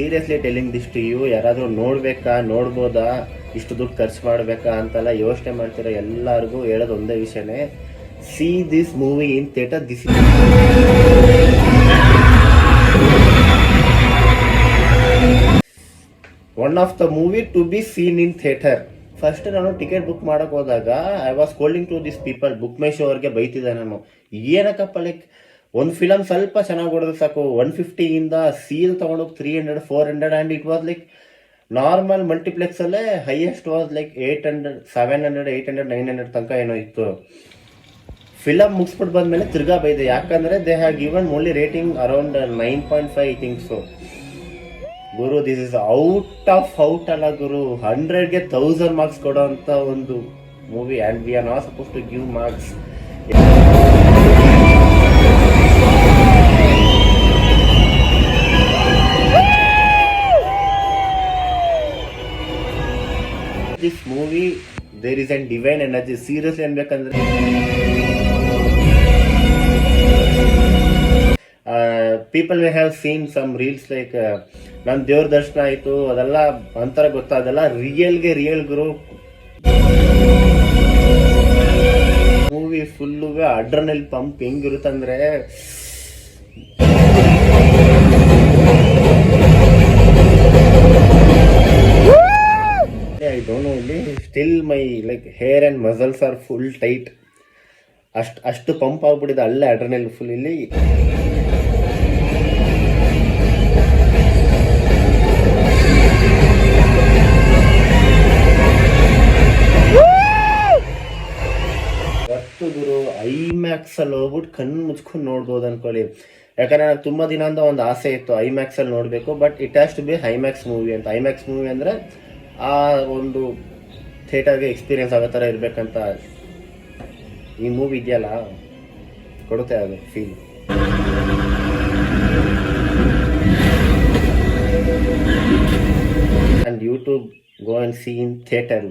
Seriously telling this to you. ಯಾರಾದರೂ ನೋಡಬೇಕಾ, ನೋಡ್ಬೋದಾ, ಇಷ್ಟು ದುಡ್ಡು ಖರ್ಚು ಮಾಡಬೇಕಾ ಅಂತೆಲ್ಲ ಯೋಚನೆ ಮಾಡ್ತಿರೋ ಎಲ್ಲರಿಗೂ ಹೇಳೋದು ಒಂದೇ ವಿಷಯನೇ, see this movie in theatre. This is one of the movie to be seen in theatre. First ನಾನು ಟಿಕೆಟ್ ಬುಕ್ ಮಾಡೋಕೆ ಹೋದಾಗ I was scolding to this people. Book My Show ಅವ್ರಿಗೆ ಬೈತಿದ್ದೆ ನಾನು, ಏನಕ್ಕಪ್ಪ ಲೈಕ್ ಒಂದು ಫಿಲಮ್ ಸ್ವಲ್ಪ ಚೆನ್ನಾಗಿ ಹೊಡೆದ್ರೆ ಸಾಕು, 150 ಸೀಲ್ ತೊಗೊಂಡೋಗಿ 300 400 and it was like normal ಮಲ್ಟಿಪ್ಲೆಕ್ಸಲ್ಲೇ ಹೈಯೆಸ್ಟ್ ವಾಸ್ ಲೈಕ್ 800 700 800 900 ತನಕ ಏನೋ ಇತ್ತು. ಫಿಲಮ್ ಮುಗಿಸ್ಬಿಟ್ಟು ಬಂದಮೇಲೆ ತಿರ್ಗಾ ಬೈದೆ, ಯಾಕಂದರೆ they have given only rating around 9.5 I think so. ಗುರು, ದಿಸ್ ಇಸ್ ಔಟ್ ಅಲ್ಲ ಗುರು, 100ಗೆ 1000 ಮಾರ್ಕ್ಸ್ ಕೊಡೋ ಅಂತ ಒಂದು movie and we are not suppose to give marks. This movie there is an divine energy. Seriously ಅನ್ಬೇಕಂದ್ರೆ people we have seen some reels like ನನ್ನ ದೇವ್ರ ದರ್ಶನ ಆಯಿತು ಅದೆಲ್ಲ ಅಂತರ ಗೊತ್ತಾದಲ್ಲ, ರಿಯಲ್ ಗುರು. ಮೂವಿ ಫುಲ್ಲು ಅಡ್ರನಲ್ ಪಂಪ್ ಹೆಂಗಿರುತ್ತಂದ್ರೆ ಐ ಡೋಂಟ್ ನೋ, ಇಲ್ಲಿ still my like hair and muscles R full tight. ಅಷ್ಟು ಪಂಪ್ ಆಗ್ಬಿಟ್ಟಿದೆ ಅಲ್ಲೇ ಅಡ್ರನಲ್ ಫುಲ್. ಇಲ್ಲಿ ಗುರು ಐಮ್ಯಾಕ್ಸಲ್ಲಿ ಹೋಗ್ಬಿಟ್ಟು ಕಣ್ಣು ಮುಚ್ಕೊಂಡು ನೋಡ್ಬೋದು ಅನ್ಕೊಳ್ಳಿ. ಯಾಕಂದರೆ ನಾನು ತುಂಬ ದಿನದಿಂದ ಒಂದು ಆಸೆ ಇತ್ತು ಐಮ್ಯಾಕ್ಸಲ್ಲಿ ನೋಡಬೇಕು, but it has to be IMAX movie ಅಂತ. ಐಮ್ಯಾಕ್ಸ್ ಮೂವಿ ಅಂದರೆ ಆ ಒಂದು ಥಿಯೇಟರ್ಗೆ ಎಕ್ಸ್ಪೀರಿಯನ್ಸ್ ಆಗೋ ಥರ ಇರಬೇಕಂತ ಈ ಮೂವಿ ಇದೆಯಲ್ಲ, ಕೊಡುತ್ತೆ ಅದು feel. And YouTube go and C in theatre.